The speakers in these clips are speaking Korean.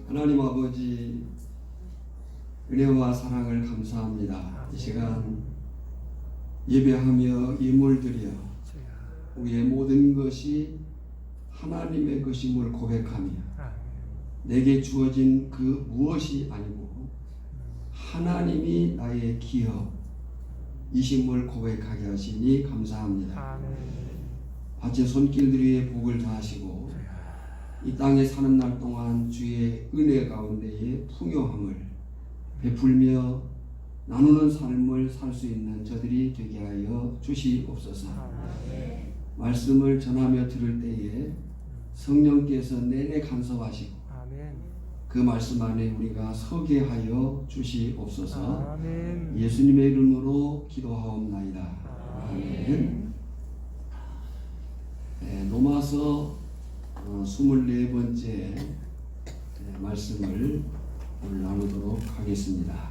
하나님 아버지, 은혜와 사랑을 감사합니다. 이 시간 예배하며 예물 드려 우리의 모든 것이 하나님의 것임을 고백하며 내게 주어진 그 무엇이 아니고 하나님이 나의 기업이심을 고백하게 하시니 감사합니다. 밭의 손길들의 복을 다하시고 이 땅에 사는 날 동안 주의 은혜 가운데에 풍요함을 베풀며 나누는 삶을 살 수 있는 저들이 되게 하여 주시옵소서. 말씀을 전하며 들을 때에 성령께서 내내 간섭하시고 그 말씀 안에 우리가 서게 하여 주시옵소서. 예수님의 이름으로 기도하옵나이다. 아멘. 로마서 24번째 말씀을 오늘 나누도록 하겠습니다.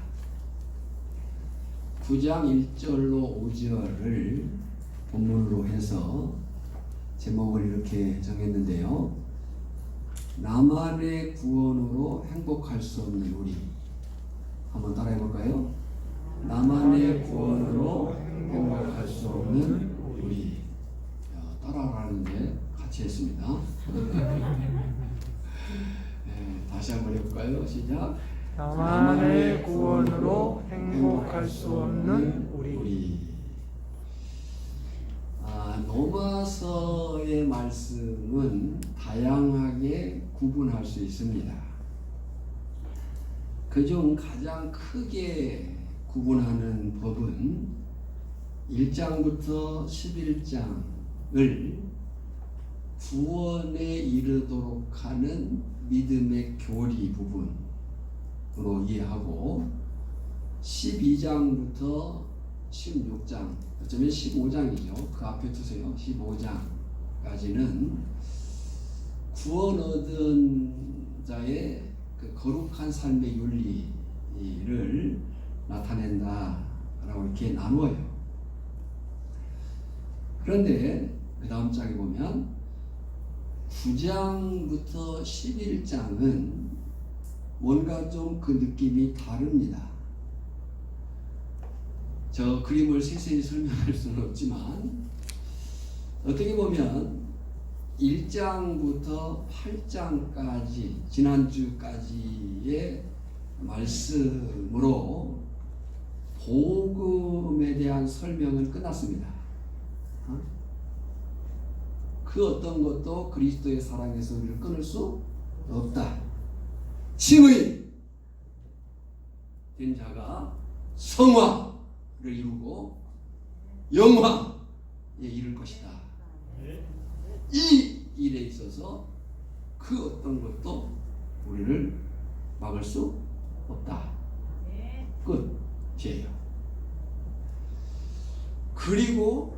9장 1절로 5절을 본문으로 해서 제목을 이렇게 정했는데요. 나만의 구원으로 행복할 수 없는 우리. 한번 따라해 볼까요? 나만의 구원으로 행복할 수 없는 우리. 따라하는데 같이 했습니다. 다시 한번 해볼까요? 시작. 나만의 구원으로 행복할 수 없는 우리. 로마서의 말씀은 다양하게 구분할 수 있습니다. 그중 가장 크게 구분하는 법은 1장부터 11장을 구원에 이르도록 하는 믿음의 교리 부분으로 이해하고 12장부터 16장, 어쩌면 15장이죠. 그 앞에 두세요. 15장까지는 구원 얻은 자의 그 거룩한 삶의 윤리를 나타낸다라고 이렇게 나누어요. 그런데 그 다음 장에 보면 9장부터 11장은 뭔가 좀 그 느낌이 다릅니다. 저 그림을 세세히 설명할 수는 없지만 어떻게 보면 1장부터 8장까지 지난주까지의 말씀으로 복음에 대한 설명은 끝났습니다. 그 어떤 것도 그리스도의 사랑에서 우리를 끊을 수 없다. 칭의 된 자가 성화를 이루고 영화에 이를 것이다. 이 일에 있어서 그 어떤 것도 우리를 막을 수 없다. 끝이에요. 그리고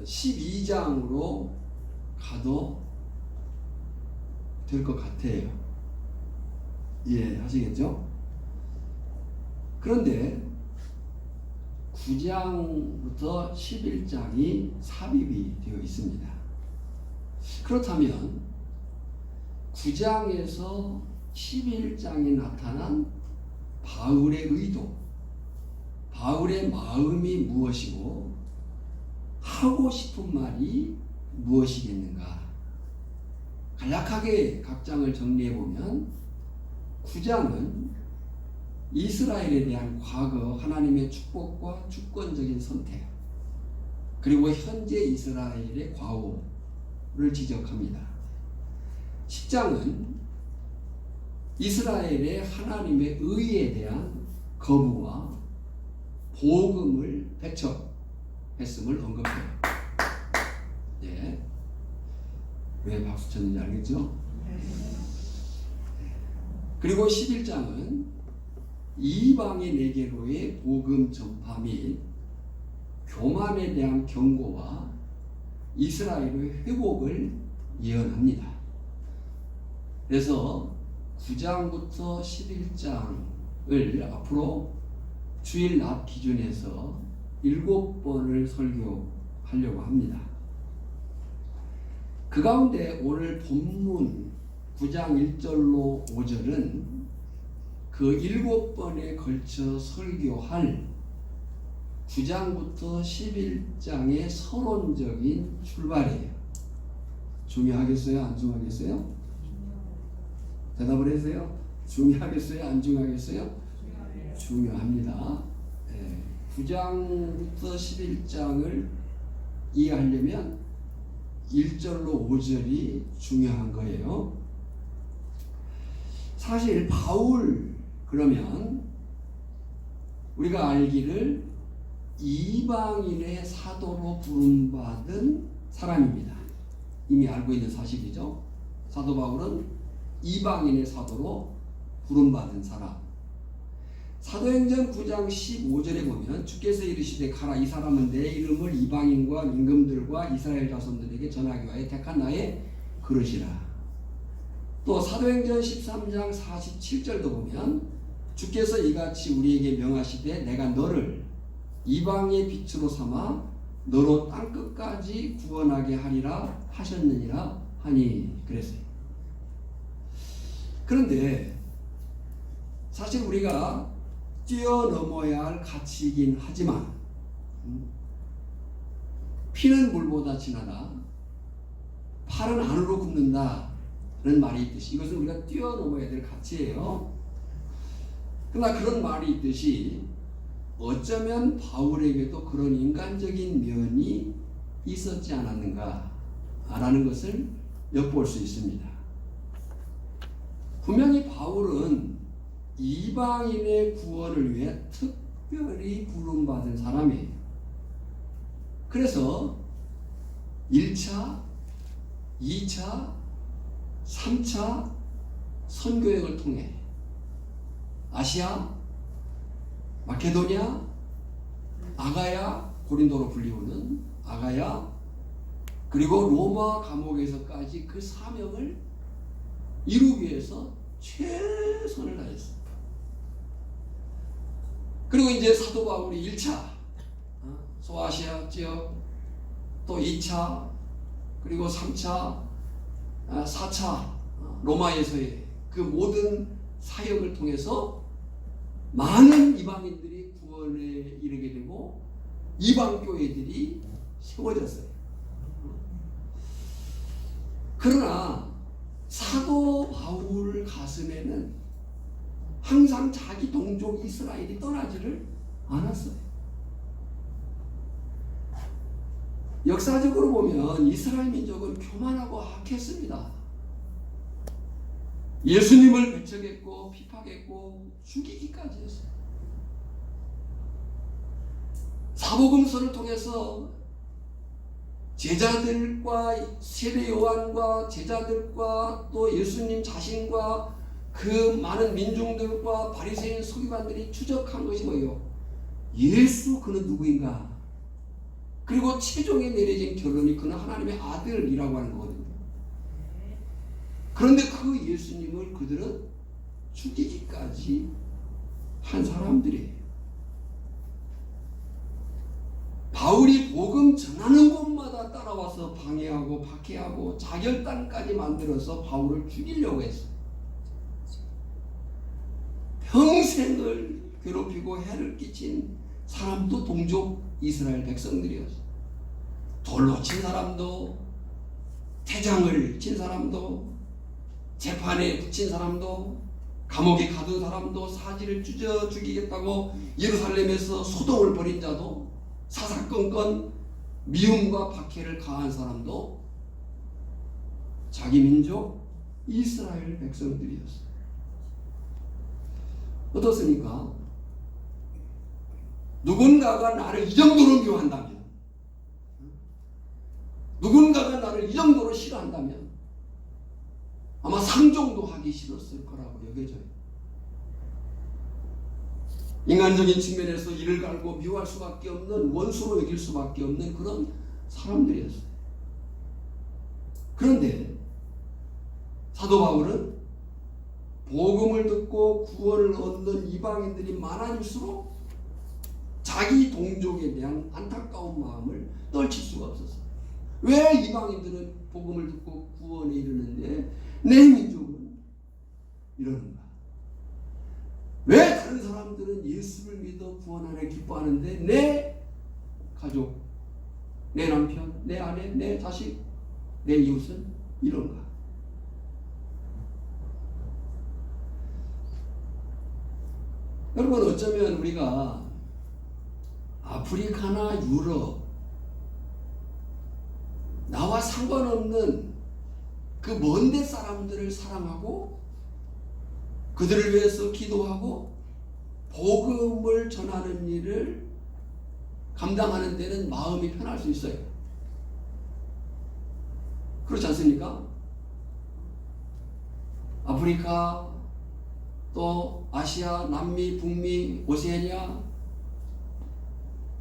12장으로 가도 될 것 같아요. 이해하시겠죠? 그런데 9장부터 11장이 삽입이 되어 있습니다. 그렇다면 9장에서 11장에 나타난 바울의 의도, 바울의 마음이 무엇이고 하고 싶은 말이 무엇이겠는가? 간략하게 각 장을 정리해보면 9장은 이스라엘에 대한 과거 하나님의 축복과 주권적인 선택, 그리고 현재 이스라엘의 과오를 지적합니다. 10장은 이스라엘의 하나님의 의에 대한 거부와 복음을 배척했음을 언급해요. 예. 왜 박수 쳤는지 알겠죠? 그리고 11장은 이방인 에게로의 복음 전파 및 교만에 대한 경고와 이스라엘의 회복을 예언합니다. 그래서 9장부터 11장을 앞으로 주일 낮 기준에서 7번을 설교하려고 합니다. 그 가운데 오늘 본문 9장 1절로 5절은 그 7번에 걸쳐 설교할 9장부터 11장의 서론적인 출발이에요. 중요하겠어요? 안 중요하겠어요? 대답을 해주세요. 중요하겠어요? 안 중요하겠어요? 중요합니다. 9장부터 11장을 이해하려면 1절로 5절이 중요한 거예요. 사실 바울 그러면 우리가 알기를 이방인의 사도로 부름받은 사람입니다. 이미 알고 있는 사실이죠. 사도 바울은 이방인의 사도로 부름받은 사람. 사도행전 9장 15절에 보면 주께서 이르시되 가라 이 사람은 내 이름을 이방인과 임금들과 이스라엘 자손들에게 전하기 위하여 택한 나의 그릇이라. 또 사도행전 13장 47절도 보면 주께서 이같이 우리에게 명하시되 내가 너를 이방의 빛으로 삼아 너로 땅끝까지 구원하게 하리라 하셨느니라 하니 그랬어요. 그런데 사실 우리가 뛰어넘어야 할 가치이긴 하지만 피는 물보다 진하다, 팔은 안으로 굽는다는 말이 있듯이 이것은 우리가 뛰어넘어야 될 가치예요. 그러나 그런 말이 있듯이 어쩌면 바울에게도 그런 인간적인 면이 있었지 않았는가라는 것을 엿볼 수 있습니다. 분명히 바울은 이방인의 구원을 위해 특별히 부름받은 사람이에요. 그래서 1차, 2차, 3차 선교행을 통해 아시아, 마케도니아, 아가야, 고린도로 불리우는 아가야, 그리고 로마 감옥에서까지 그 사명을 이루기 위해서 최선을 다했습니다. 그리고 이제 사도 바울이 1차 소아시아 지역, 또 2차, 그리고 3차, 4차 로마에서의 그 모든 사역을 통해서 많은 이방인들이 구원에 이르게 되고 이방 교회들이 세워졌어요. 그러나 사도 바울 가슴에는 항상 자기 동족 이스라엘이 떠나지를 않았어요. 역사적으로 보면 이스라엘 민족은 교만하고 악했습니다. 예수님을 배척했고 피팍했고 죽이기까지 했어요. 사복음서를 통해서 제자들과 세례 요한과 제자들과 또 예수님 자신과 그 많은 민중들과 바리새인 서기관들이 추적한 것이 뭐예요? 예수 그는 누구인가? 그리고 최종에 내려진 결론이 그는 하나님의 아들이라고 하는 거거든요. 그런데 그 예수님을 그들은 죽이기까지 한 사람들이에요. 바울이 복음 전하는 곳마다 따라와서 방해하고 박해하고 자결단까지 만들어서 바울을 죽이려고 했어요. 평생을 괴롭히고 해를 끼친 사람도 동족 이스라엘 백성들이었어요. 돌로 친 사람도, 태장을 친 사람도, 재판에 붙인 사람도, 감옥에 가둔 사람도, 사지를 찢어 죽이겠다고 예루살렘에서 소동을 벌인 자도, 사사건건 미움과 박해를 가한 사람도 자기 민족 이스라엘 백성들이었어요. 어떻습니까? 누군가가 나를 이 정도로 미워한다면, 누군가가 나를 이 정도로 싫어한다면 아마 상종도 하기 싫었을 거라고 여겨져요. 인간적인 측면에서 이를 갈고 미워할 수밖에 없는, 원수로 여길 수밖에 없는 그런 사람들이었어요. 그런데 사도 바울은 복음을 듣고 구원을 얻는 이방인들이 많아질수록 자기 동족에 대한 안타까운 마음을 떨칠 수가 없었어요. 왜 이방인들은 복음을 듣고 구원에 이르는데 내 민족은 이러는가? 왜 다른 사람들은 예수를 믿어 구원하려 기뻐하는데 내 가족, 내 남편, 내 아내, 내 자식, 내 이웃은 이런가? 여러분, 어쩌면 우리가 아프리카나 유럽, 나와 상관없는 그 먼데 사람들을 사랑하고 그들을 위해서 기도하고 복음을 전하는 일을 감당하는 데는 마음이 편할 수 있어요. 그렇지 않습니까? 아프리카, 또 아시아, 남미, 북미, 오세아니아,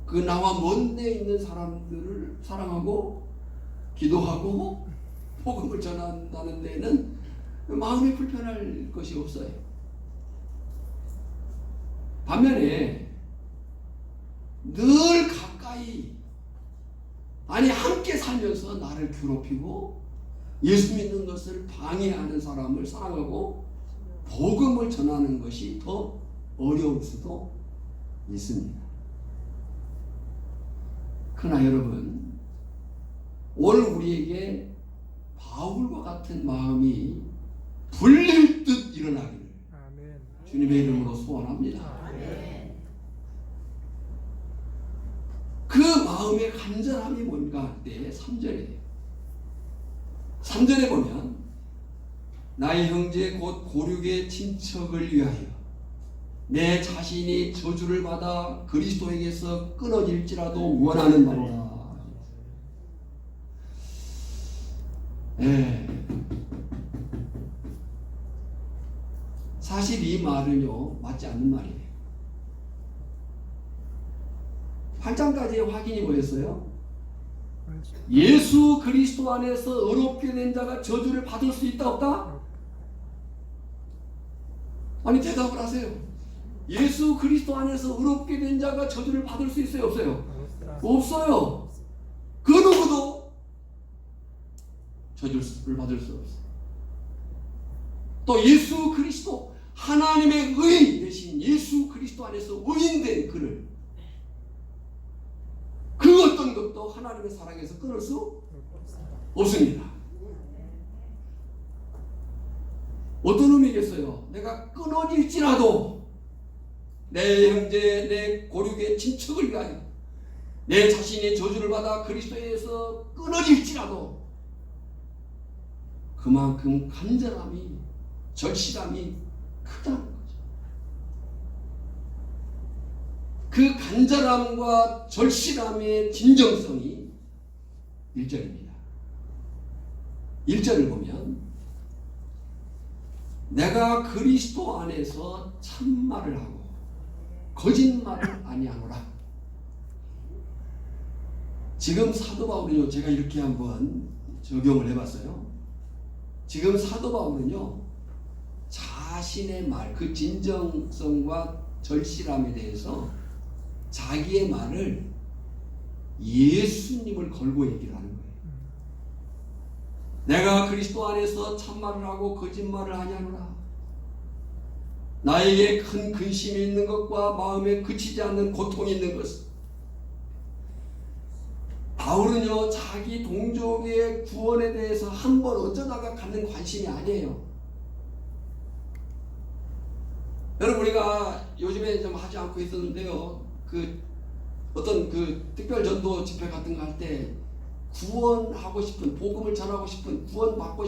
그 나와 먼데 있는 사람들을 사랑하고 기도하고 복음을 전한다는 데는 마음이 불편할 것이 없어요. 반면에 늘 가까이, 아니 함께 살면서 나를 괴롭히고 예수 믿는 것을 방해하는 사람을 사랑하고 복음을 전하는 것이 더 어려울 수도 있습니다. 그러나 여러분, 오늘 우리에게 바울과 같은 마음이 불릴 듯 일어나기를 아멘. 주님의 이름으로 소원합니다. 아멘. 그 마음의 간절함이 뭔가 할 때 3절이에요. 3절에 보면 나의 형제 곧 고륙의 친척을 위하여 내 자신이 저주를 받아 그리스도에게서 끊어질지라도 원하는 바로라. 사실 이 말은요, 맞지 않는 말이에요. 8장까지의 확인이 뭐였어요? 예수 그리스도 안에서 의롭게 된 자가 저주를 받을 수 있다 없다? 아니 대답을 하세요. 예수 그리스도 안에서 의롭게 된 자가 저주를 받을 수 있어요 없어요? 없어요. 그 누구도 저주를 받을 수 없어요. 또 예수 그리스도, 하나님의 의인 되신 예수 그리스도 안에서 의인된 그를, 그 어떤 것도 하나님의 사랑에서 끊을 수 없습니다. 어떤 의미겠어요? 내가 끊어질지라도 내 형제, 내 고륙의 친척을 위하여 내 자신이 저주를 받아 그리스도에서 끊어질지라도 그만큼 간절함이, 절실함이 크다는 거죠. 그 간절함과 절실함의 진정성이 1절입니다. 1절을 보면 내가 그리스도 안에서 참말을 하고 거짓말을 아니하노라. 지금 사도 바울은요, 제가 이렇게 한번 적용을 해봤어요. 지금 사도 바울은요, 자신의 말, 그 진정성과 절실함에 대해서 자기의 말을 예수님을 걸고 얘기를 하는 거예요. 내가 그리스도 안에서 참말을 하고 거짓말을 하냐노라. 나에게 큰 근심이 있는 것과 마음에 그치지 않는 고통이 있는 것은, 바울은요 자기 동족의 구원에 대해서 한번 어쩌다가 갖는 관심이 아니에요. 여러분, 우리가 요즘에 좀 하지 않고 있었는데요, 그 어떤 그 특별 전도 집회 같은 거 할 때 구원하고 싶은, 복음을 전하고 싶은, 구원받고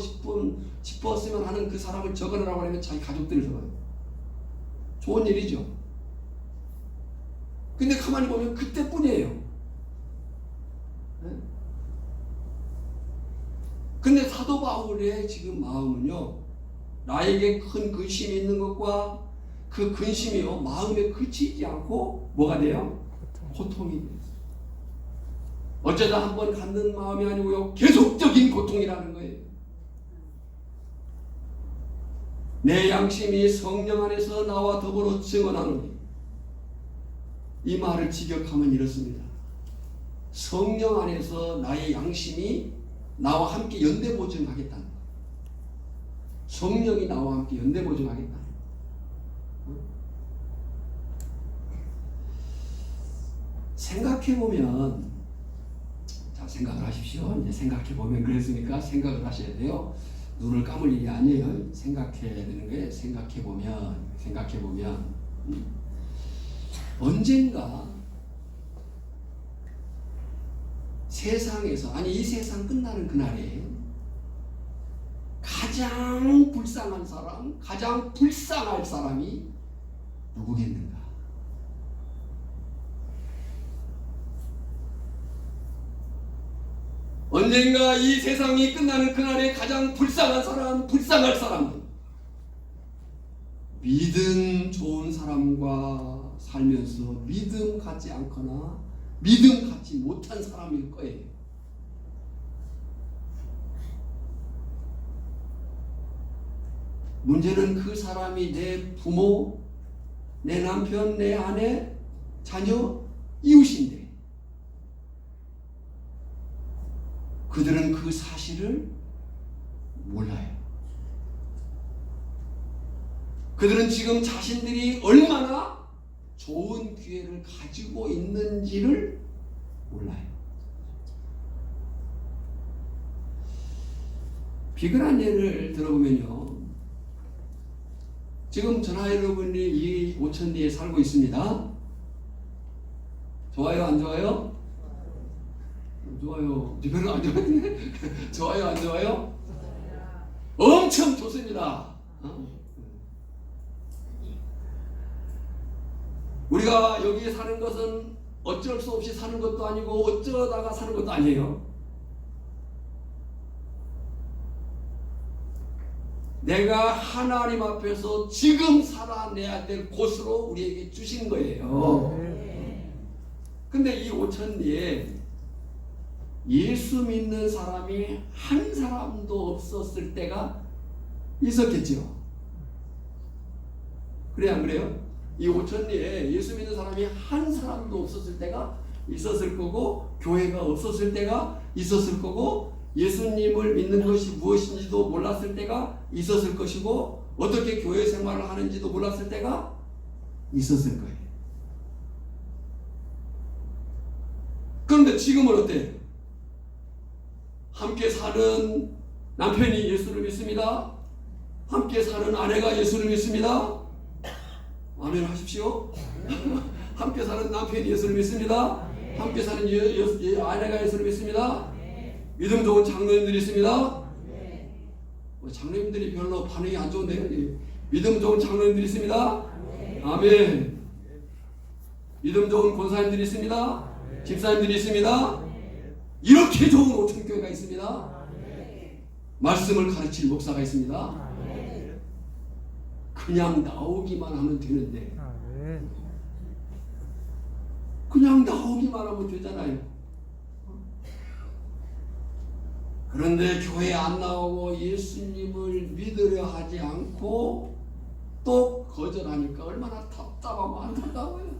싶었으면 하는 그 사람을 적어내라고 하면 자기 가족들을 적어요. 좋은 일이죠. 근데 가만히 보면 그때뿐이에요. 네? 근데 사도 바울의 지금 마음은요, 나에게 큰 근심이 있는 것과 그 근심이요 마음에 그치지 않고 뭐가 돼요? 고통이 돼요. 어쩌다 한번 갖는 마음이 아니고요, 계속적인 고통이라는 거예요. 내 양심이 성령 안에서 나와 더불어 증언하노니, 이 말을 직역하면 이렇습니다. 성령 안에서 나의 양심이 나와 함께 연대 보증하겠다는 거예요. 성령이 나와 함께 연대보증하겠다. 생각해보면, 자, 생각을 하십시오. 이제 생각해보면 그랬으니까 생각을 하셔야 돼요. 눈을 감을 일이 아니에요. 생각해야 되는 거예요. 생각해보면 언젠가 세상에서, 아니 이 세상 끝나는 그날에 가장 불쌍한 사람, 가장 불쌍할 사람이 누구겠는가? 언젠가 이 세상이 끝나는 그날에 가장 불쌍한 사람, 불쌍할 사람은 믿음 좋은 사람과 살면서 믿음 갖지 않거나 믿음 갖지 못한 사람일 거예요. 문제는 그 사람이 내 부모, 내 남편, 내 아내, 자녀, 이웃인데 그들은 그 사실을 몰라요. 그들은 지금 자신들이 얼마나 좋은 기회를 가지고 있는지를 몰라요. 비근한 예를 들어보면요, 지금 저나 여러분이 이 오천리에 살고 있습니다. 좋아요, 안 좋아요? 좋아요. 별로 안 좋아하네. 좋아요, 안 좋아요? 엄청 좋습니다. 우리가 여기에 사는 것은 어쩔 수 없이 사는 것도 아니고 어쩌다가 사는 것도 아니에요. 내가 하나님 앞에서 지금 살아내야 될 곳으로 우리에게 주신 거예요. 근데 이 오천리에 예수 믿는 사람이 한 사람도 없었을 때가 있었겠죠. 그래 안 그래요? 이 오천리에 예수 믿는 사람이 한 사람도 없었을 때가 있었을 거고, 교회가 없었을 때가 있었을 거고, 예수님을 믿는 것이 무엇인지도 몰랐을 때가 있었을 것이고, 어떻게 교회 생활을 하는지도 몰랐을 때가 있었을 거예요. 그런데 지금은 어때요? 함께 사는 남편이 예수를 믿습니다. 함께 사는 아내가 예수를 믿습니다. 아멘 하십시오. 함께 사는 남편이 예수를 믿습니다. 함께 사는 아내가 예수를 믿습니다. 믿음 좋은 장로님들이 있습니다. 장로님들이 별로 반응이 안 좋은데요. 믿음 좋은 장로님들이 있습니다. 아멘. 믿음 좋은 권사님들이 있습니다. 집사님들이 있습니다. 이렇게 좋은 오천교회가 있습니다. 말씀을 가르칠 목사가 있습니다. 그냥 나오기만 하면 되는데, 그냥 나오기만 하면 되잖아요. 그런데 교회 안 나오고 예수님을 믿으려 하지 않고 또 거절하니까 얼마나 답답하고 안타까워요.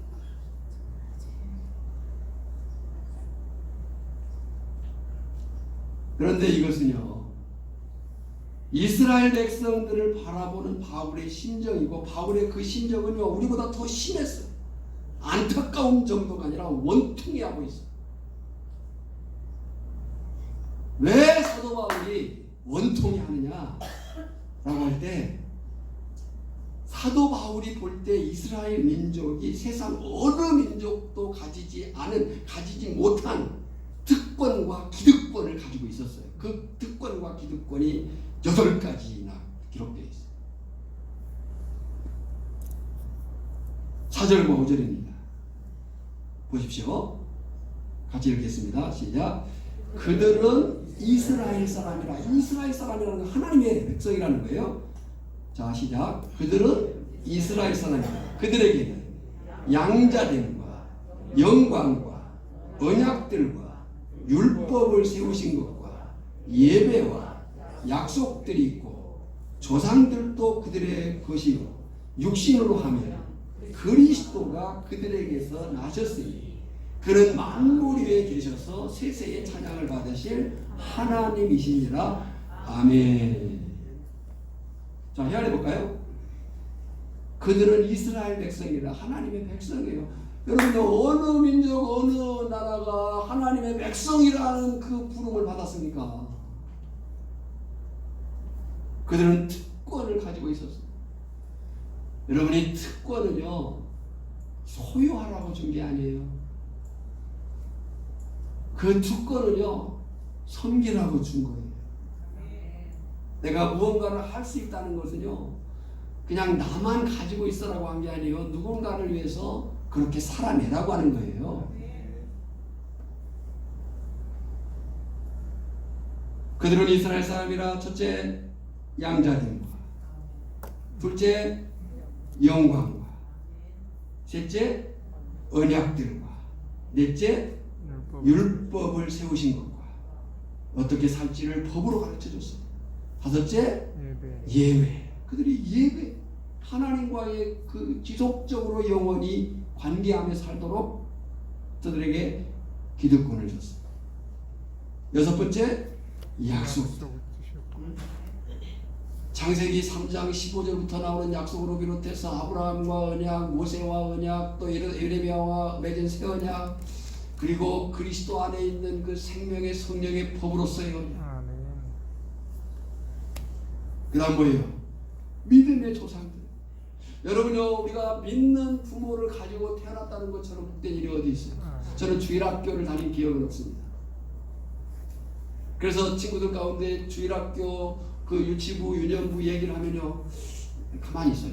그런데 이것은요, 이스라엘 백성들을 바라보는 바울의 심정이고, 바울의 그 심정은요, 우리보다 더 심했어요. 안타까운 정도가 아니라 원통해하고 있어요. 왜 사도 바울이 원통해하느냐 라고 할 때, 사도 바울이 볼 때 이스라엘 민족이 세상 어느 민족도 가지지 못한 특권과 기득권을 가지고 있었어요. 그 특권과 기득권이 8가지나 기록되어 있어요. 4절과 5절입니다. 보십시오. 같이 읽겠습니다. 시작. 그들은 이스라엘 사람이라. 이스라엘 사람이라는 건 하나님의 백성이라는 거예요. 자, 시작. 그들은 이스라엘 사람이라. 그들에게는 양자됨과 영광과 언약들과 율법을 세우신 것과 예배와 약속들이 있고, 조상들도 그들의 것이요 육신으로 하면 그리스도가 그들에게서 나셨으니 그는 만물 위에 계셔서 세세의 찬양을 받으실 하나님이시니라. 아멘. 자, 헤아려 볼까요? 그들은 이스라엘 백성이라 하나님의 백성이에요. 여러분 어느 민족 어느 나라가 하나님의 백성이라는 그 부름을 받았습니까? 그들은 특권을 가지고 있었어요. 여러분이 특권은요 소유하라고 준 게 아니에요. 그 특권은요 섬기라고 준 거예요. 내가 무언가를 할 수 있다는 것은요 그냥 나만 가지고 있으라고 한 게 아니에요. 누군가를 위해서 그렇게 살아내라고 하는 거예요. 그들은 이스라엘 사람이라 첫째 양자들과, 둘째 영광과, 셋째 언약들과, 넷째 율법을 세우신 것과 어떻게 살지를 법으로 가르쳐 줬어요. 다섯째 예외. 그들이 예외, 하나님과의 그 지속적으로 영원히 관계하며 살도록 그들에게 기득권을 줬어요. 여섯 번째 약속. 창세기 3장 15절부터 나오는 약속으로 비롯해서 아브라함과 언약, 모세와 언약, 또 에레미야와 맺은 새 언약, 그리고 그리스도 안에 있는 그 생명의 성령의 법으로서의 언약. 그 다음 뭐예요? 믿음의 조상들. 여러분요 우리가 믿는 부모를 가지고 태어났다는 것처럼 복된 일이 어디 있어요? 저는 주일학교를 다닌 기억은 없습니다. 그래서 친구들 가운데 주일학교 그 유치부 유년부 얘기를 하면요 가만히 있어요.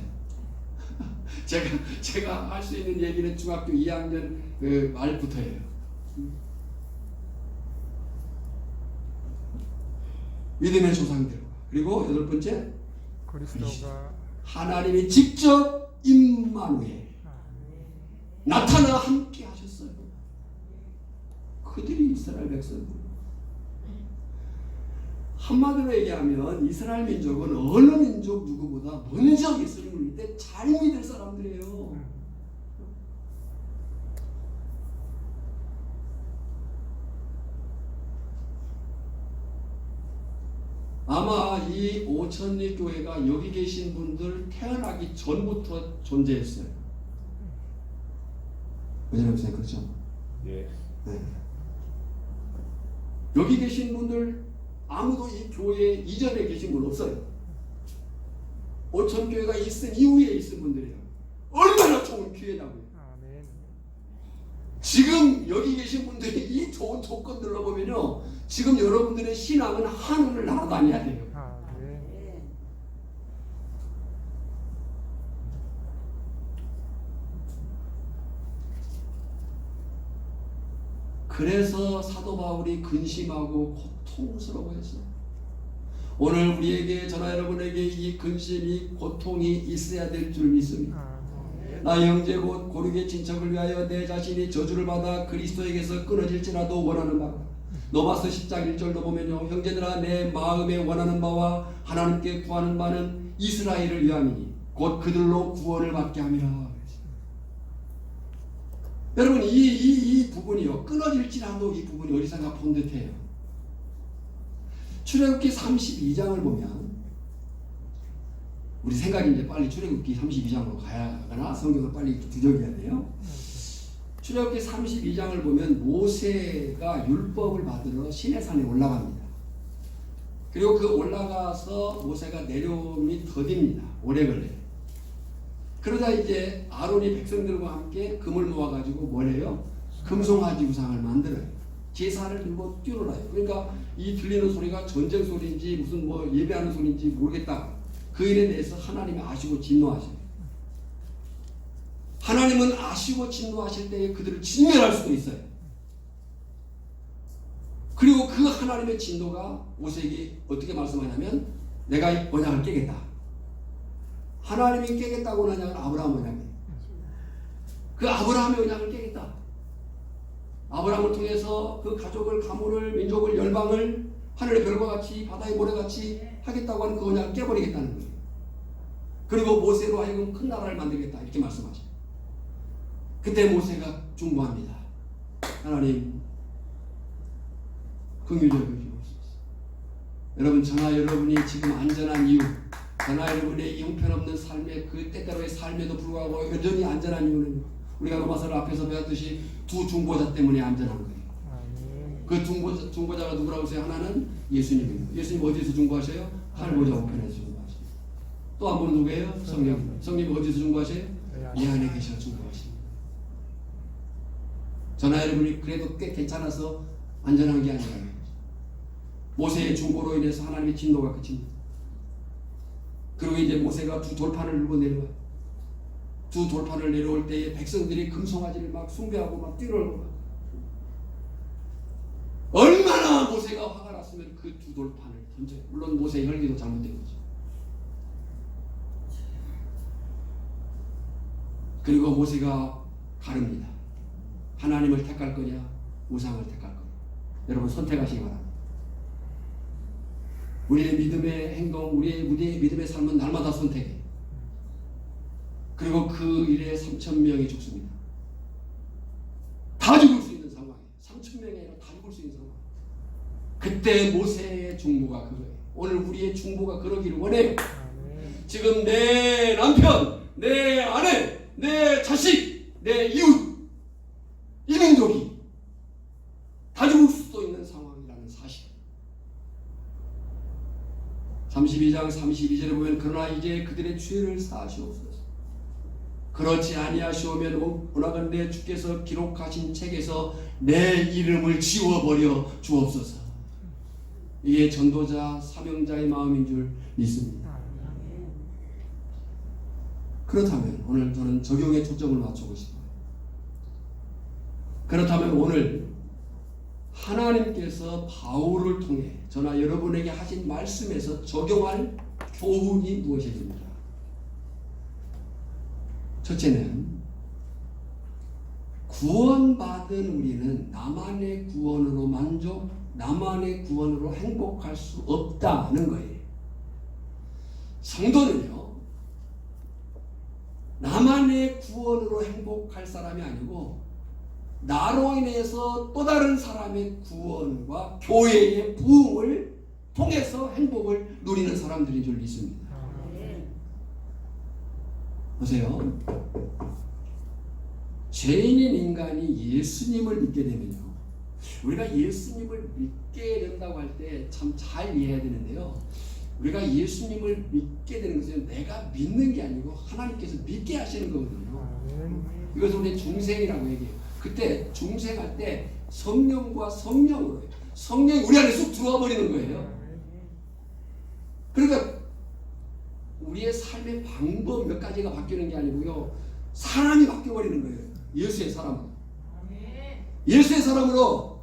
제가 할 수 있는 얘기는 중학교 2학년 그 말부터예요. 믿음의 조상들. 그리고 여덟 번째 그리스도가 하나님이 직접 임마누엘 나타나 함께 하셨어요. 그들이 이스라엘 백성들. 한마디로 얘기하면 이스라엘 민족은 어느 민족 누구보다 먼저 예수님을 믿때 잘 믿을 사람들이에요. 아마 이 오천리 교회가 여기 계신 분들 태어나기 전부터 존재했어요. 왜냐면 그렇죠? 예. 네. 여기 계신 분들 아무도 이 교회 이전에 계신 분 없어요. 오천교회가 있은 이후에 있은 분들이에요. 얼마나 좋은 기회냐고요. 지금 여기 계신 분들이 이 좋은 조건들로 보면요 지금 여러분들의 신앙은 하늘을 날아다녀야 돼요. 그래서 사도 바울이 근심하고 고통스러워했어요. 오늘 우리에게 저나 여러분에게 이 근심이 고통이 있어야 될 줄 믿습니다. 나 형제 곧 고륙의 친척을 위하여 내 자신이 저주를 받아 그리스도에게서 끊어질지라도 원하는 바가 로마서 10장 1절도 보면요 형제들아 내 마음에 원하는 바와 하나님께 구하는 바는 이스라엘을 위함이니 곧 그들로 구원을 받게 함이라. 여러분 이 부분이요 끊어질지라도 이 부분이 어디선가 본 듯해요. 출애굽기 32장을 보면 우리 생각이 이제 빨리 출애굽기 32장으로 가야 하거나 성경을 빨리 뒤적여야 돼요. 출애굽기 32장을 보면 모세가 율법을 받으러 시내산에 올라갑니다. 그리고 그 올라가서 모세가 내려오니 더딥니다. 오래 걸려요. 그러다 이제 아론이 백성들과 함께 금을 모아가지고 뭐래요? 금송아지 우상을 만들어요. 제사를 들고 뛰어놀아요. 그러니까 이 들리는 소리가 전쟁 소리인지 무슨 뭐 예배하는 소리인지 모르겠다. 그 일에 대해서 하나님이 아시고 진노하셔요. 하나님은 아시고 진노하실 때에 그들을 진멸할 수도 있어요. 그리고 그 하나님의 진노가 모세에게 어떻게 말씀하냐면 내가 이 언약을 깨겠다. 하나님이 깨겠다고 하는 언약은 아브라함 언약이에요. 그 아브라함의 언약을 깨겠다. 아브라함을 통해서 그 가족을, 가문을, 민족을, 열방을 하늘의 별과 같이 바다의 모래같이 하겠다고 하는 그 언약을 깨버리겠다는 거예요. 그리고 모세로 하여금 큰 나라를 만들겠다 이렇게 말씀하죠. 그때 모세가 중보합니다. 하나님 긍휼히 여겨주옵소서. 여러분 저나 여러분이 지금 안전한 이유 그러나 여러분의 형편없는 삶의 그 때때로의 삶에도 불구하고 여전히 안전한 이유는 우리가 로마서 앞에서 배웠듯이 두 중보자 때문에 안전한 거예요. 그 중보자가 누구라고 하세요? 하나는 예수님입니다. 예수님 어디서 중보하셔요? 할보자 우편에서 중보하셔요. 또 한 분은 누구예요? 성령. 성령이 어디서 중보하셔요? 내 안에 계셔 중보하십니다. 저나 여러분이 그래도 꽤 괜찮아서 안전한 게 아니라 모세의 중보로 인해서 하나님의 진노가 그칩니다. 그리고 이제 모세가 두 돌판을 들고 내려와요. 두 돌판을 내려올 때에 백성들이 금송아지를 막 숭배하고 막 뛰어오르고 얼마나 모세가 화가 났으면 그 두 돌판을 던져요. 물론 모세의 혈기도 잘못된 거죠. 그리고 모세가 가릅니다. 하나님을 택할 거냐 우상을 택할 거냐. 여러분 선택하시기 바랍니다. 우리의 믿음의 행동, 우리의 믿음의 삶은 날마다 선택해요. 그리고 그 일에 3,000명이 죽습니다. 다 죽을 수 있는 상황이에요. 3,000명이 아니라 다 죽을 수 있는 상황. 그때 모세의 중보가 그거예요. 오늘 우리의 중보가 그러기를 원해요. 지금 내 남편, 내 아내, 내 자식, 내 이웃, 이 민족이 다 죽을 수도 있는 상황이라는 사실. 32장 32절에 보면 그러나 이제 그들의 죄를 사하시옵소서. 그렇지 아니하시오면 오나간대 주께서 기록하신 책에서 내 이름을 지워버려 주옵소서. 이게 전도자 사명자의 마음인 줄 믿습니다. 그렇다면 오늘 저는 적용에 초점을 맞추고 싶어요. 그렇다면 오늘 하나님께서 바울을 통해 저나 여러분에게 하신 말씀에서 적용할 교훈이 무엇입니까? 첫째는 구원받은 우리는 나만의 구원으로 만족, 나만의 구원으로 행복할 수 없다는 거예요. 성도는요, 나만의 구원으로 행복할 사람이 아니고 나로 인해서 또 다른 사람의 구원과 교회의 부흥을 통해서 행복을 누리는 사람들인 줄 믿습니다. 보세요. 죄인인 인간이 예수님을 믿게 되면요. 우리가 예수님을 믿게 된다고 할 때 참 잘 이해해야 되는데요. 우리가 예수님을 믿게 되는 것은 내가 믿는 게 아니고 하나님께서 믿게 하시는 거거든요. 이것을 우리 중생이라고 얘기해요. 그때 중생할 때 성령과 성령으로 성령이 우리 안에 쑥 들어와 버리는 거예요. 그러니까 우리의 삶의 방법 몇 가지가 바뀌는 게 아니고요. 사람이 바뀌어 버리는 거예요. 예수의 사람으로. 예수의 사람으로.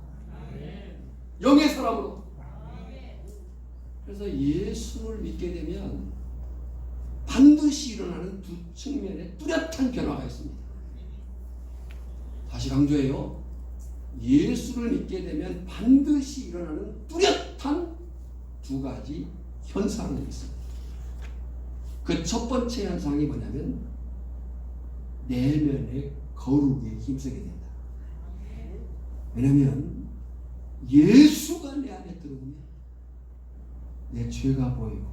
영의 사람으로. 그래서 예수를 믿게 되면 반드시 일어나는 두 측면의 뚜렷한 변화가 있습니다. 다시 강조해요. 예수를 믿게 되면 반드시 일어나는 뚜렷한 두 가지 현상이 있습니다. 그 첫 번째 현상이 뭐냐면 내면의 거룩에 힘쓰게 된다. 왜냐하면 예수가 내 안에 들어오면 내 죄가 보이고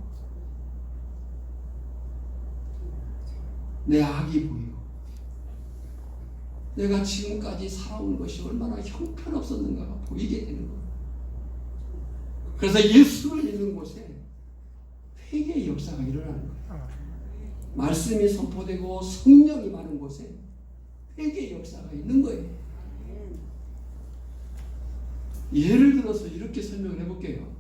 내 악이 보이고 내가 지금까지 살아온 것이 얼마나 형편없었는가가 보이게 되는 거예요. 그래서 예수를 믿는 곳에 회개의 역사가 일어나는 거예요. 말씀이 선포되고 성령이 많은 곳에 회개의 역사가 있는 거예요. 예를 들어서 이렇게 설명을 해볼게요.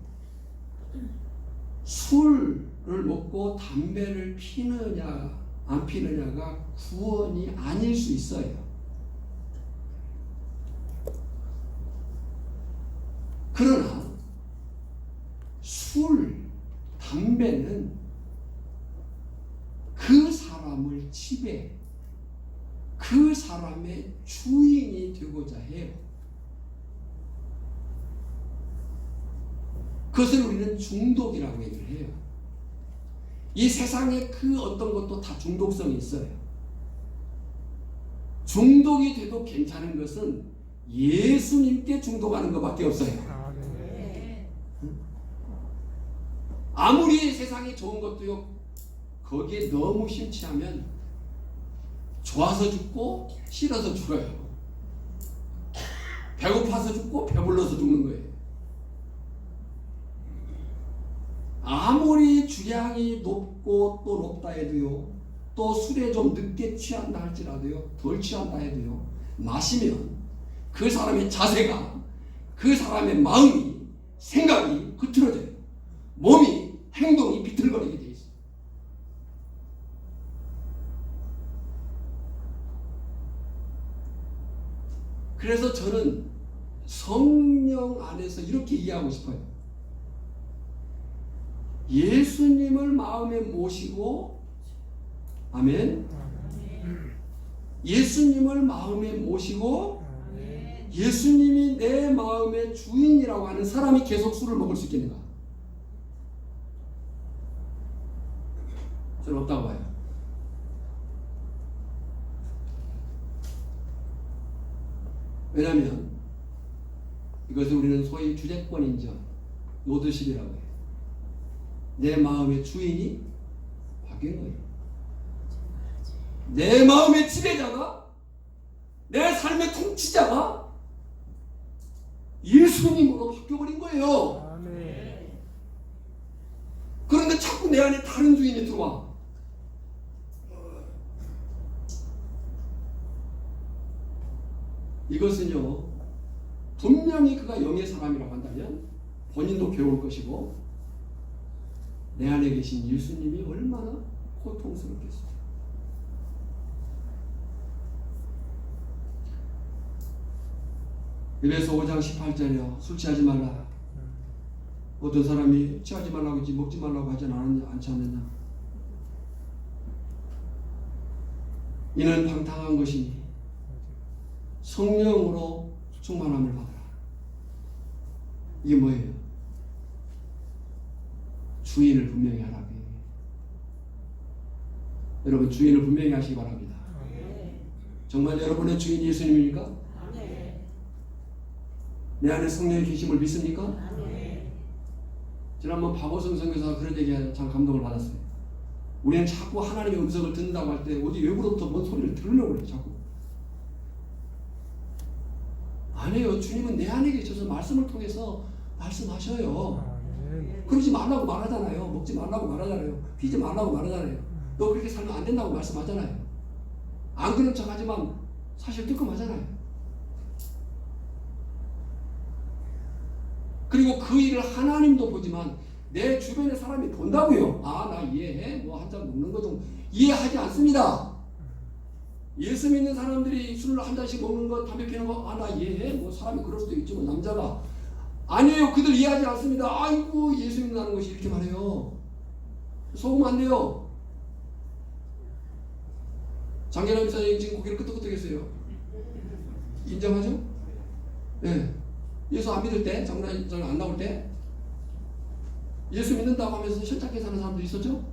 술을 먹고 담배를 피느냐 안 피느냐가 구원이 아닐 수 있어요. 그러나 술, 담배는 그 사람을 지배, 그 사람의 주인이 되고자 해요. 그것을 우리는 중독이라고 얘기를 해요. 이 세상에 그 어떤 것도 다 중독성이 있어요. 중독이 돼도 괜찮은 것은 예수님께 중독하는 것밖에 없어요. 아무리 세상이 좋은 것도요, 거기에 너무 심취하면 좋아서 죽고 싫어서 죽어요. 배고파서 죽고 배불러서 죽는 거예요. 아무리 주량이 높고 또 높다 해도요, 또 술에 좀 늦게 취한다 할지라도요, 덜 취한다 해도요, 마시면 그 사람의 자세가, 그 사람의 마음이, 생각이 흐트러져요. 몸이, 행동이 비틀거리게 돼 있어요. 그래서 저는 성령 안에서 이렇게 이해하고 싶어요. 예수님을 마음에 모시고, 아멘. 예수님을 마음에 모시고 예수님이 내 마음의 주인이라고 하는 사람이 계속 술을 먹을 수 있겠는가? 저는 없다고 봐요. 왜냐하면 이것을 우리는 소위 주재권 인정, 노드십이라고 해요. 내 마음의 주인이 바뀐 거예요. 내 마음의 지배자가, 내 삶의 통치자가 예수님으로 바뀌어버린 거예요. 아멘. 그런데 자꾸 내 안에 다른 주인이 들어와. 이것은요, 분명히 그가 영의 사람이라고 한다면 본인도 괴로울 것이고 내 안에 계신 예수님이 얼마나 고통스럽겠어요. 그래서 5장 18절이요, 술 취하지 말라. 어떤 사람이 취하지 말라고 하지 먹지 말라고 하지 않지 않느냐. 이는 방탕한 것이니 성령으로 충만함을 받아라. 이게 뭐예요? 주인을 분명히 하라고. 여러분, 주인을 분명히 하시기 바랍니다. 정말 여러분의 주인이 예수님입니까? 내 안에 성령의 계심을 믿습니까? 지난번 박호성 선교사가 그런 얘기에 참 감동을 받았어요. 우리는 자꾸 하나님의 음성을 듣는다고 할 때 어디 외부로부터 뭔 소리를 들으려고 그래요. 자꾸. 아니에요. 주님은 내 안에 계셔서 말씀을 통해서 말씀하셔요. 그러지 말라고 말하잖아요. 먹지 말라고 말하잖아요. 피지 말라고 말하잖아요. 너 그렇게 살면 안 된다고 말씀하잖아요. 안 그런 척 하지만 사실 뜨끔하잖아요. 그리고 그 일을 하나님도 보지만 내 주변의 사람이 본다고요. 아, 나 이해해? 뭐 한 잔 먹는 거 좀 이해하지 않습니다. 예수 믿는 사람들이 술을 한 잔씩 먹는 거, 담배 피우는 거, 아, 나 이해해? 뭐 사람이 그럴 수도 있지만 남자가 아니에요. 그들 이해하지 않습니다. 아이고, 예수 믿는다는 것이 이렇게 말해요. 속으면 안 돼요. 장계남 목사님 지금 고개를 끄덕끄덕했어요. 인정하죠? 네. 예수 안 믿을 때, 장난 안 나올 때 예수 믿는다고 하면서 현착해 사는 사람도 있었죠?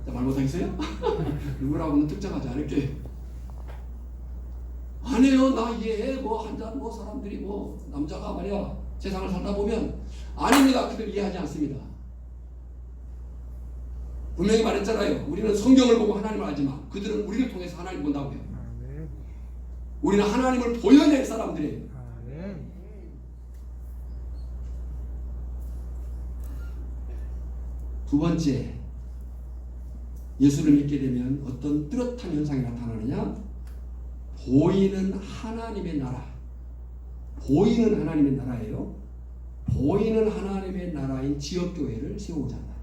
말 못하겠어요? 누구라고는 특정하지 않을게요. 아니에요. 나 이해해. 뭐 한 잔 뭐 사람들이 뭐 남자가 말이야 세상을 살다 보면 아닙니다. 그들 이해하지 않습니다. 분명히 말했잖아요. 우리는 성경을 보고 하나님을 알지만 그들은 우리를 통해서 하나님을 본다고요. 우리는 하나님을 보여낼 사람들이에요. 두 번째, 예수를 믿게 되면 어떤 뚜렷한 현상이 나타나느냐? 보이는 하나님의 나라. 보이는 하나님의 나라예요. 보이는 하나님의 나라인 지역교회를 세우고자 한다.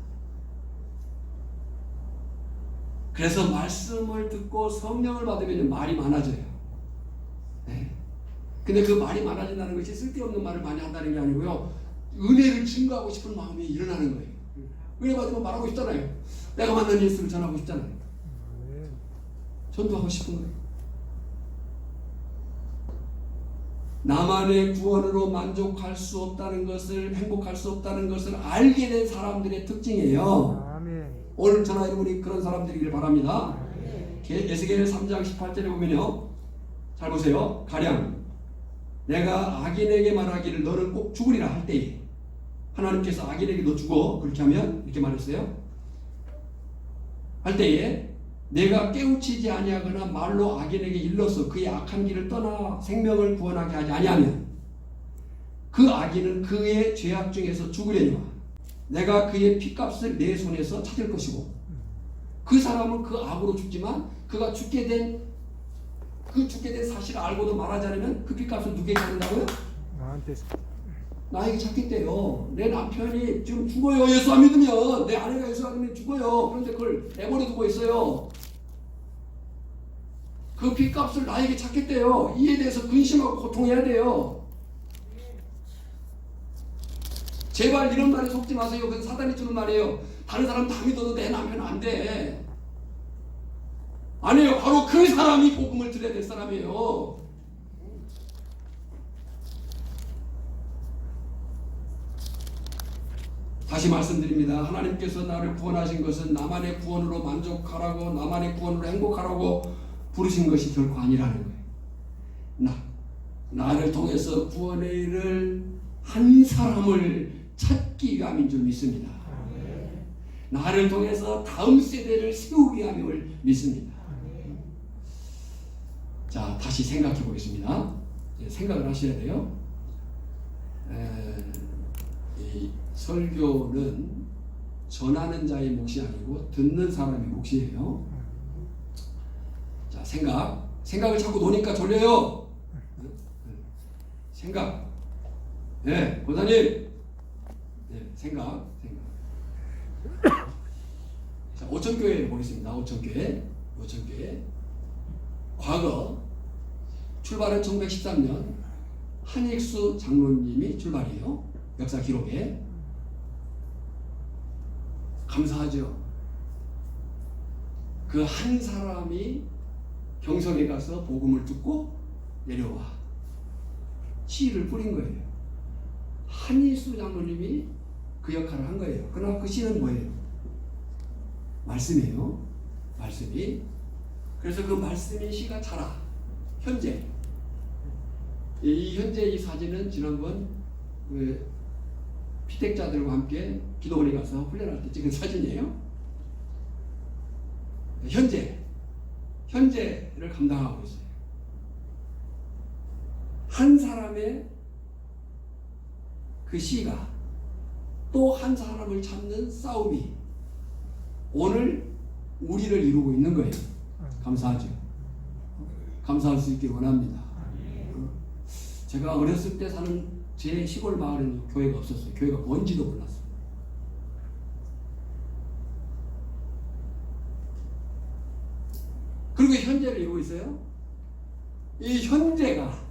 그래서 말씀을 듣고 성령을 받으면 말이 많아져요. 네. 근데 그 말이 많아진다는 것이 쓸데없는 말을 많이 한다는 게 아니고요, 은혜를 증거하고 싶은 마음이 일어나는 거예요. 은혜 받으면 말하고 싶잖아요. 내가 만난 예수를 전하고 싶잖아요. 전도하고 싶은 거예요. 나만의 구원으로 만족할 수 없다는 것을, 행복할 수 없다는 것을 알게 된 사람들의 특징이에요. 오늘 저나 여러분이 그런 사람들이길 바랍니다. 에스겔 3장 18절에 보면요, 잘 보세요. 가령 내가 악인에게 말하기를 너는 꼭 죽으리라 할 때에 하나님께서 악인에게 너 죽어 그렇게 하면 이렇게 말했어요. 할 때에 내가 깨우치지 아니하거나 말로 악인에게 일러서 그의 악한 길을 떠나 생명을 구원하게 하지 아니하면 그 악인은 그의 죄악 중에서 죽으려니와 내가 그의 피값을 내 손에서 찾을 것이고 그 사람은 그 악으로 죽지만 그가 죽게 된 사실을 알고도 말하지 않으면 그 피값을 누구에게 받는다고요? 나한테 나에게 찾겠대요. 내 남편이 지금 죽어요. 예수 안 믿으면. 내 아내가 예수 안 믿으면 죽어요. 그런데 그걸 내버려 두고 있어요. 그 핏값을 나에게 찾겠대요. 이에 대해서 근심하고 고통해야 돼요. 제발 이런 말에 속지 마세요. 그건 사단이 주는 말이에요. 다른 사람 다 믿어도 내 남편은 안 돼. 아니에요. 바로 그 사람이 복음을 들어야 될 사람이에요. 다시 말씀드립니다. 하나님께서 나를 구원하신 것은 나만의 구원으로 만족하라고 나만의 구원으로 행복하라고 부르신 것이 결코 아니라는 거예요. 나를 통해서 구원의 일을 한 사람을 찾기 위함인 줄 믿습니다. 나를 통해서 다음 세대를 세우기 위함을 믿습니다. 자, 다시 생각해 보겠습니다. 생각을 하셔야 돼요. 이 설교는 전하는 자의 몫이 아니고 듣는 사람의 몫이에요. 자, 생각을 자꾸 놓으니까 졸려요. 생각. 네, 고사님. 네, 생각. 자, 오천교회 보겠습니다. 오천교회. 과거 출발은 1913년 한익수 장로님이 출발이에요. 역사 기록에. 감사하죠. 그 한 사람이 경성에 가서 복음을 듣고 내려와 씨를 뿌린 거예요. 한익수 장로님이 그 역할을 한 거예요. 그러나 그 씨는 뭐예요? 말씀이에요. 말씀이. 그래서 그 말씀이 씨가 자라. 현재 이 사진은 지난번 피택자들과 함께 기도원에 가서 훈련할 때 찍은 사진이에요. 현재를 감당하고 있어요. 한 사람의 그 씨가 또 한 사람을 찾는 싸움이 오늘 우리를 이루고 있는 거예요. 감사하죠. 감사할 수 있길 원합니다. 제가 어렸을 때 사는 제 시골 마을에는 교회가 없었어요. 교회가 뭔지도 몰랐어요. 그리고 현재를 이루고 있어요. 이 현재가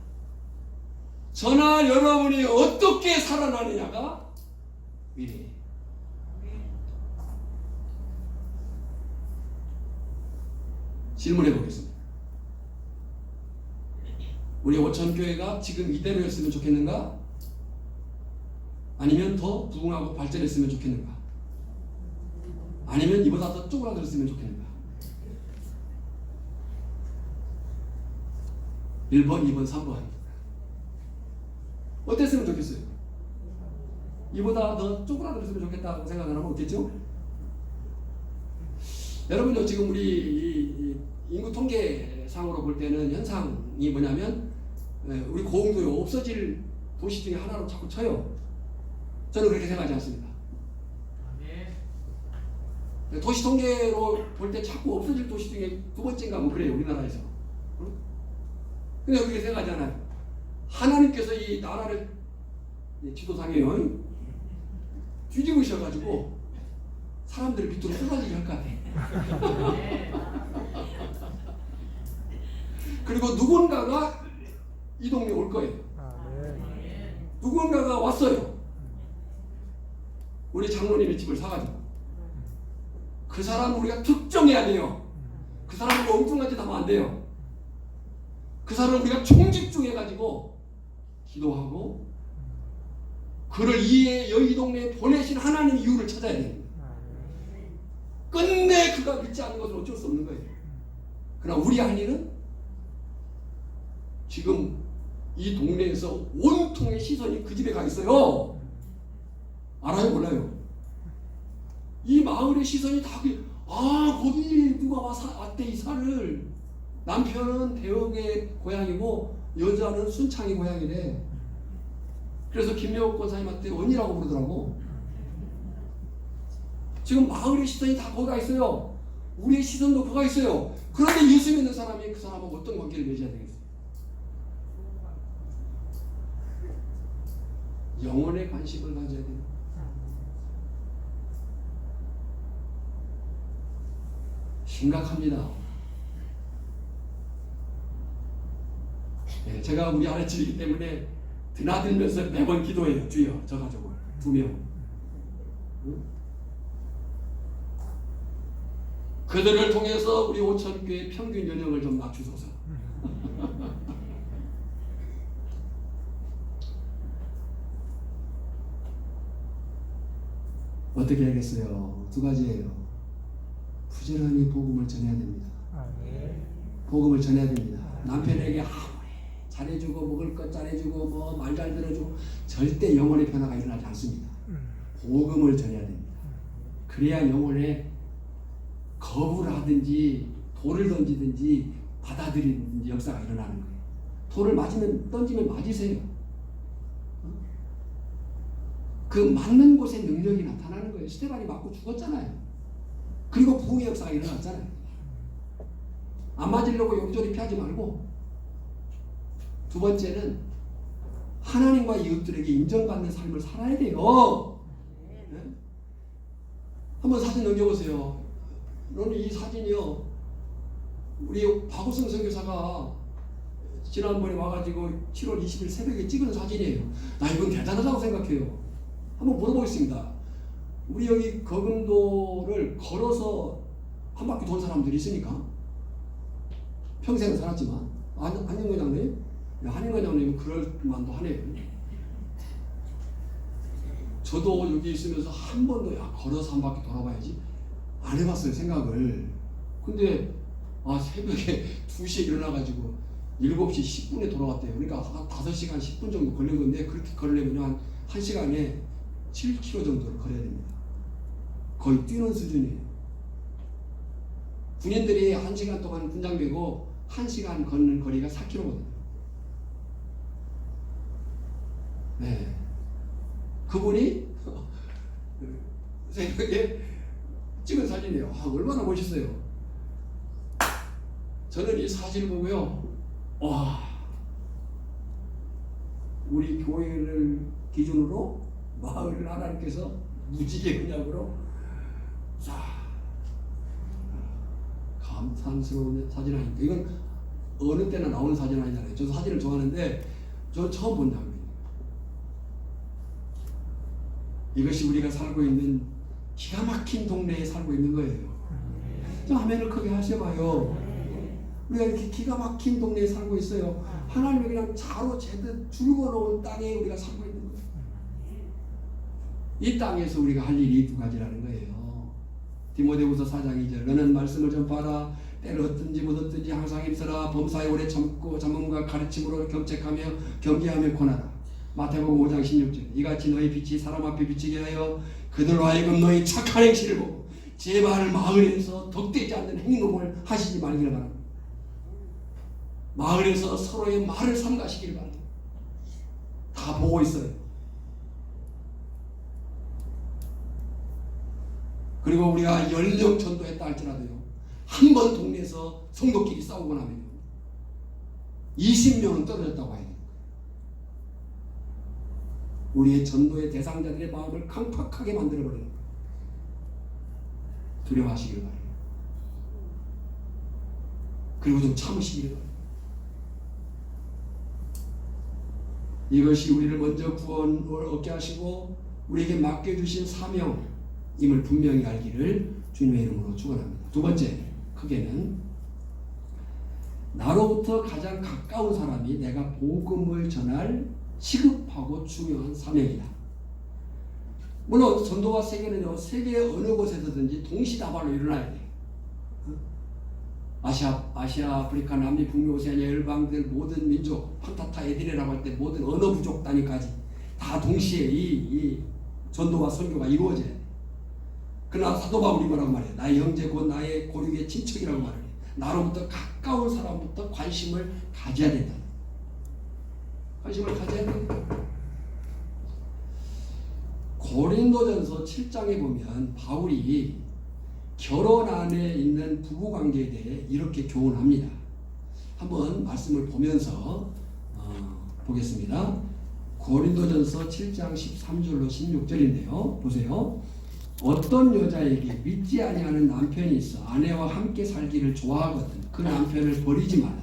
저나 여러분이 어떻게 살아나느냐가 미래예요. 질문해 보겠습니다. 우리 오천교회가 지금 이대로였으면 좋겠는가? 아니면 더 부흥하고 발전했으면 좋겠는가? 아니면 이보다 더 쪼그라들었으면 좋겠는가? 1번, 2번, 3번. 어땠으면 좋겠어요? 이보다 더 쪼그라들었으면 좋겠다고 생각하면 어땠죠? 여러분요, 지금 우리 인구 통계상으로 볼 때는 현상이 뭐냐면 우리 고흥도요 없어질 도시 중에 하나로 자꾸 쳐요. 저는 그렇게 생각하지 않습니다. 도시 통계로 볼 때 자꾸 없어질 도시 중에 두 번째인가 뭐 그래요, 우리나라에서. 근데 그렇게 생각하지 않아요. 하나님께서 이 나라를 지도상에요 뒤집으셔가지고 사람들을 밑으로 쏟아지게 할 것 같아. 그리고 누군가가 이 동네에 올 거예요. 누군가가 왔어요. 우리 장로님의 집을 사가지고. 그 사람을 우리가 특정해야 돼요. 그 사람을 엉뚱한 짓 하면 안 돼요. 그 사람을 우리가 총집중해가지고 기도하고 그를 이 동네에 보내신 하나님 이유를 찾아야 돼요. 끝내 그가 믿지 않는 것은 어쩔 수 없는 거예요. 그러나 우리 할 일은 지금 이 동네에서 온통의 시선이 그 집에 가 있어요. 알아요, 몰라요? 이 마을의 시선이 다 아 거기 누가 왔대 이사를. 남편은 대역의 고향이고 여자는 순창이 고향이래. 그래서 김명옥 권사님한테 언니라고 부르더라고. 지금 마을의 시선이 다 거기가 있어요. 우리의 시선도 거기가 있어요. 그런데 예수 믿는 사람이 그 사람하고 어떤 관계를 맺어야 되겠어요? 영혼의 관심을 가져야 돼요. 심각합니다. 네, 제가 우리 아랫집이기 때문에 드나들면서 매번 기도해요. 주여 저 가족을 2명. 그들을 통해서 우리 오천교회 평균 연령을 좀 낮추소서. 어떻게 하겠어요? 2가지예요. 부지런히 복음을 전해야 됩니다. 복음을 전해야 됩니다. 남편에게 아무리 잘해주고 먹을 것 잘해주고 뭐 말 잘 들어주고 절대 영혼의 변화가 일어나지 않습니다. 복음을 전해야 됩니다. 그래야 영혼에 거부를 하든지 돌을 던지든지 받아들이든지 역사가 일어나는 거예요. 돌을 던지면 맞으세요. 그 맞는 곳에 능력이 나타나는 거예요. 스테반이 맞고 죽었잖아요. 그리고 부흥의 역사가 일어났잖아요. 안 맞으려고 용조리 피하지 말고. 2번째는 하나님과 이웃들에게 인정받는 삶을 살아야 돼요. 네? 한번 사진 넘겨보세요. 너는 이 사진이요, 우리 박우성 선교사가 지난번에 와가지고 7월 20일 새벽에 찍은 사진이에요. 나 이건 대단하다고 생각해요. 한번 물어보겠습니다. 우리 여기 거금도를 걸어서 한 바퀴 돈 사람들이 있으니까 평생 살았지만 한인권 장로님, 한인권 장로님은 그럴 만도 하네요. 저도 여기 있으면서 한 번도 걸어서 한 바퀴 돌아봐야지 안 해봤어요, 생각을. 근데 새벽에 2시에 일어나가지고 7시 10분에 돌아왔대요. 그러니까 한 5시간 10분 정도 걸린 건데, 그렇게 걸으려면 한 1시간에 7km 정도를 걸어야 됩니다. 거의 뛰는 수준이에요. 군인들이 1시간 동안 군장 베고 1시간 걷는 거리가 4km거든요. 네. 그분이 새벽에 찍은 사진이에요. 얼마나 멋있어요. 저는 이 사진을 보고요, 와, 우리 교회를 기준으로 마을을 하나님께서 무지개 그냥으로 감탄스러운 사진 아닙니까? 이건 어느 때나 나오는 사진 아니잖아요. 저도 사진을 좋아하는데 저 처음 본 장면이에요. 이것이 우리가 살고 있는 기가 막힌 동네에 살고 있는 거예요. 좀 아멘을 크게 하셔봐요. 우리가 이렇게 기가 막힌 동네에 살고 있어요. 하나님이 그냥 자로 재듯 줄거놓은 땅에 우리가 살고 있는 거예요. 이 땅에서 우리가 할 일이 2가지라는 거예요. 디모데후서 4장 2절, 너는 말씀을 전파하라. 때를 얻든지 못 얻든지 항상 힘써라. 범사에 오래 참고 잠언과 가르침으로 경책하며 경계하며 권하라. 마태복음 5장 16절, 이같이 너희 빛이 사람 앞에 비치게 하여 그들로 하여금 너희 착한 행실을 보고 제발 마을에서 덕되지 않는 행동을 하시지 말기를 바랍니다. 마을에서 서로의 말을 삼가시기를 바랍니다. 다 보고 있어요. 그리고 우리가 10명 전도했다 할지라도요, 한 번 동네에서 성도끼리 싸우고 나면 20명은 떨어졌다고 해요. 우리의 전도의 대상자들의 마음을 강팍하게 만들어버리는 거예요. 두려워하시길 바라요. 그리고 좀 참으시길 바라요. 이것이 우리를 먼저 구원을 얻게 하시고 우리에게 맡겨주신 사명임을 분명히 알기를 주님의 이름으로 축원합니다. 2번째, 크게는 나로부터 가장 가까운 사람이 내가 복음을 전할 시급하고 중요한 사명이다. 물론 전도와 세계는요, 세계 어느 곳에서든지 동시다발로 일어나야 돼요. 아시아, 아프리카, 남미, 북미, 오세아니아 열방들 모든 민족, 판타타 에디레라고 할 때 모든 언어 부족 단위까지 다 동시에 이 전도와 선교가 이루어져야 돼요. 그러나 사도 바울이 뭐라고 말해? 나의 형제 곧 나의 고륙의 친척이라고 말해. 나로부터 가까운 사람부터 관심을 가져야 된다. 관심을 가져야 된다. 고린도전서 7장에 보면 바울이 결혼 안에 있는 부부관계에 대해 이렇게 교훈합니다. 한번 말씀을 보면서 보겠습니다. 고린도전서 7장 13절로 16절인데요. 보세요. 어떤 여자에게 믿지 아니하는 남편이 있어 아내와 함께 살기를 좋아하거든 그 남편을 버리지 마라.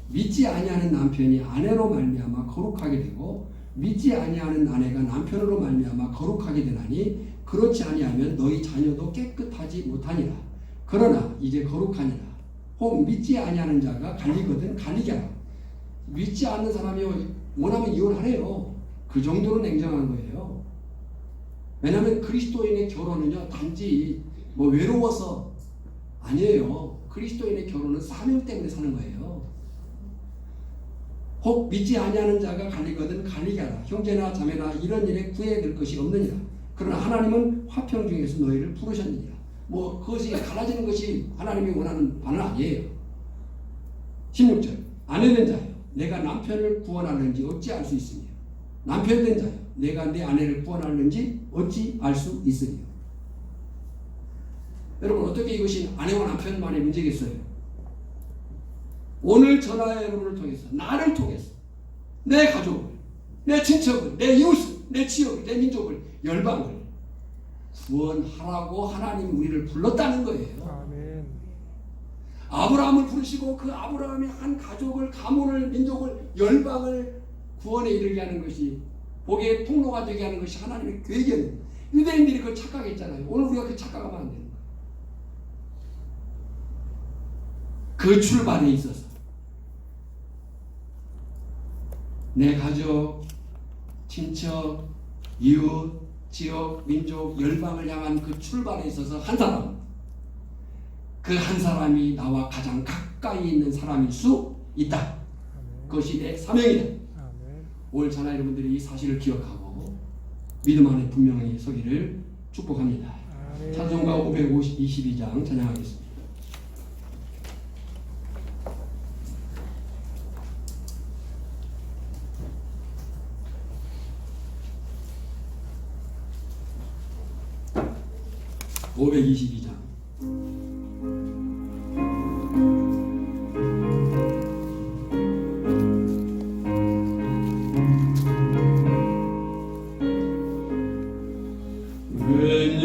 믿지 아니하는 남편이 아내로 말미암아 거룩하게 되고 믿지 아니하는 아내가 남편으로 말미암아 거룩하게 되나니 그렇지 아니하면 너희 자녀도 깨끗하지 못하니라. 그러나 이제 거룩하니라. 혹 믿지 아니하는 자가 갈리거든 갈리게 하라. 믿지 않는 사람이 원하면 이혼하래요. 그 정도로 냉정한 거예요. 왜냐하면 그리스도인의 결혼은요 단지 뭐 외로워서 아니에요. 그리스도인의 결혼은 사명 때문에 사는 거예요. 혹 믿지 아니하는 자가 갈리거든 갈리게 하라. 형제나 자매나 이런 일에 구애될 것이 없느니라. 그러나 하나님은 화평 중에서 너희를 부르셨느니라. 뭐 그것이 갈라지는 것이 하나님이 원하는 바는 아니에요. 16절 아내된 자여 내가 남편을 구원하는지 어찌 알 수 있으며 남편된 자여 내가 내 아내를 구원하는지 어찌 알 수 있으며. 여러분 어떻게 이것이 아내와 남편만의 문제겠어요? 오늘 전화의 여러분을 통해서 나를 통해서 내 가족을 내 친척을 내 이웃을 내 지역을 내 민족을 열방을 구원하라고 하나님이 우리를 불렀다는 거예요. 아멘. 아브라함을 부르시고 그 아브라함이 한 가족을 가문을 민족을 열방을 구원에 이르게 하는 것이 복의 통로가 되게 하는 것이 하나님의 계획이었는데 유대인들이 그걸 착각했잖아요. 오늘 우리가 그 착각하면 안 되는 거예요. 그 출발에 있어서 내 가족, 친척, 이웃, 지역, 민족, 열방을 향한 그 출발에 있어서 한 사람, 그 한 사람이 나와 가장 가까이 있는 사람일 수 있다. 아멘. 그것이 내 사명이다. 아멘. 오늘 저나 여러분들이 이 사실을 기억하고 믿음 안에 분명히 서기를 축복합니다. 아멘. 찬송가 522장 찬양하겠습니다. (522장) 왜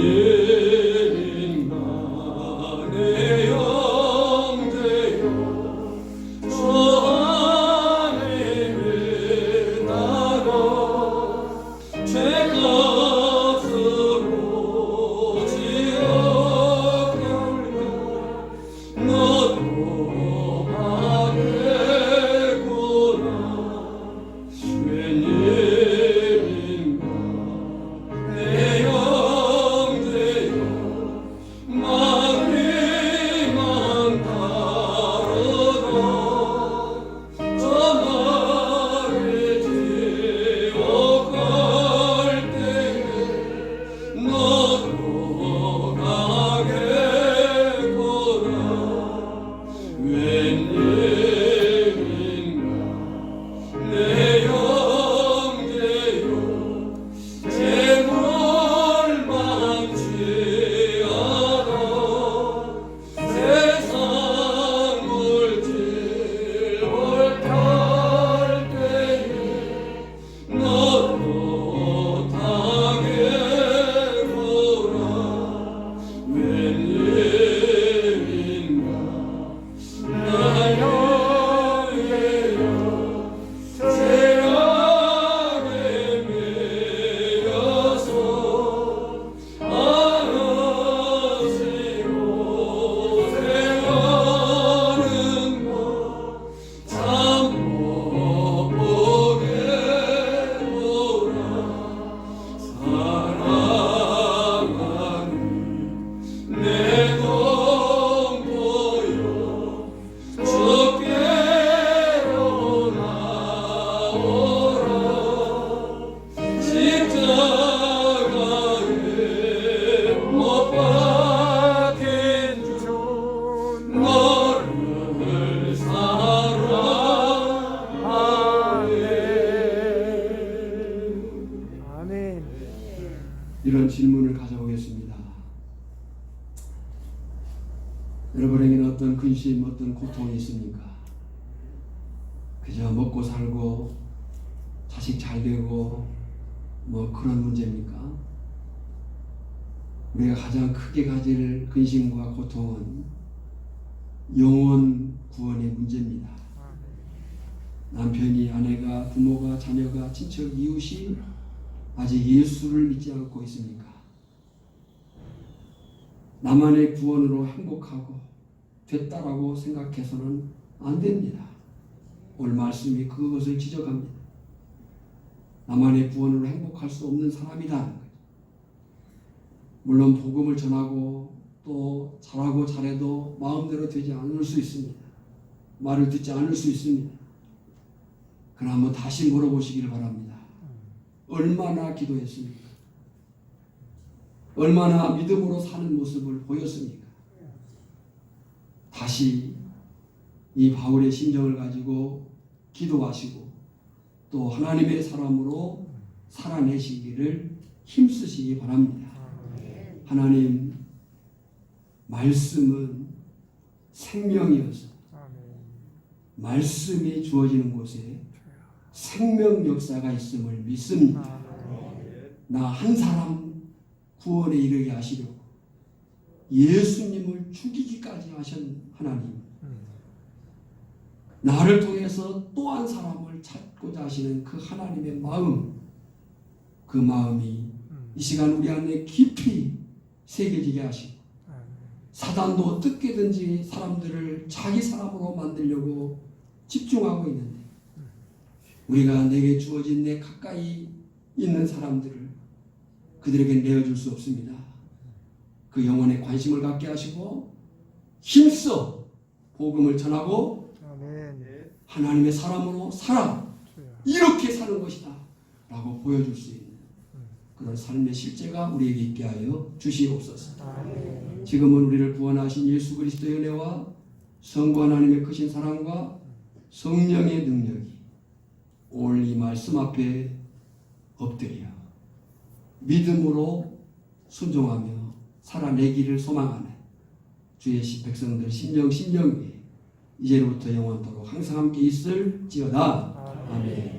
어떤 근심, 어떤 고통이 있습니까? 그저 먹고 살고 자식 잘 되고 뭐 그런 문제입니까? 우리가 가장 크게 가질 근심과 고통은 영혼 구원의 문제입니다. 남편이, 아내가, 부모가, 자녀가, 친척, 이웃이 아직 예수를 믿지 않고 있습니까? 나만의 구원으로 행복하고 됐다라고 생각해서는 안 됩니다. 오늘 말씀이 그것을 지적합니다. 나만의 구원으로 행복할 수 없는 사람이라는 거죠. 물론 복음을 전하고 또 잘하고 잘해도 마음대로 되지 않을 수 있습니다. 말을 듣지 않을 수 있습니다. 그러나 한번 다시 물어보시기를 바랍니다. 얼마나 기도했습니까? 얼마나 믿음으로 사는 모습을 보였습니까? 다시 이 바울의 심정을 가지고 기도하시고 또 하나님의 사람으로 살아내시기를 힘쓰시기 바랍니다. 하나님, 말씀은 생명이어서 말씀이 주어지는 곳에 생명 역사가 있음을 믿습니다. 나 한 사람 구원에 이르게 하시려고 예수님을 죽이기까지 하신 하나님, 나를 통해서 또 한 사람을 찾고자 하시는 그 하나님의 마음, 그 마음이 이 시간 우리 안에 깊이 새겨지게 하시고 사단도 어떻게든지 사람들을 자기 사람으로 만들려고 집중하고 있는데 우리가 내게 주어진 내 가까이 있는 사람들을 그들에게 내어줄 수 없습니다. 그 영혼에 관심을 갖게 하시고 힘써 복음을 전하고 하나님의 사람으로 살아 이렇게 사는 것이다 라고 보여줄 수 있는 그런 삶의 실제가 우리에게 있게 하여 주시옵소서. 지금은 우리를 구원하신 예수 그리스도의 은혜와 성부 하나님의 크신 사랑과 성령의 능력이 오늘 이 말씀 앞에 엎드려 믿음으로 순종하며 살아내기를 소망하는 주의 백성들 심령 위에 이제로부터 영원토록 항상 함께 있을지어다. 아멘.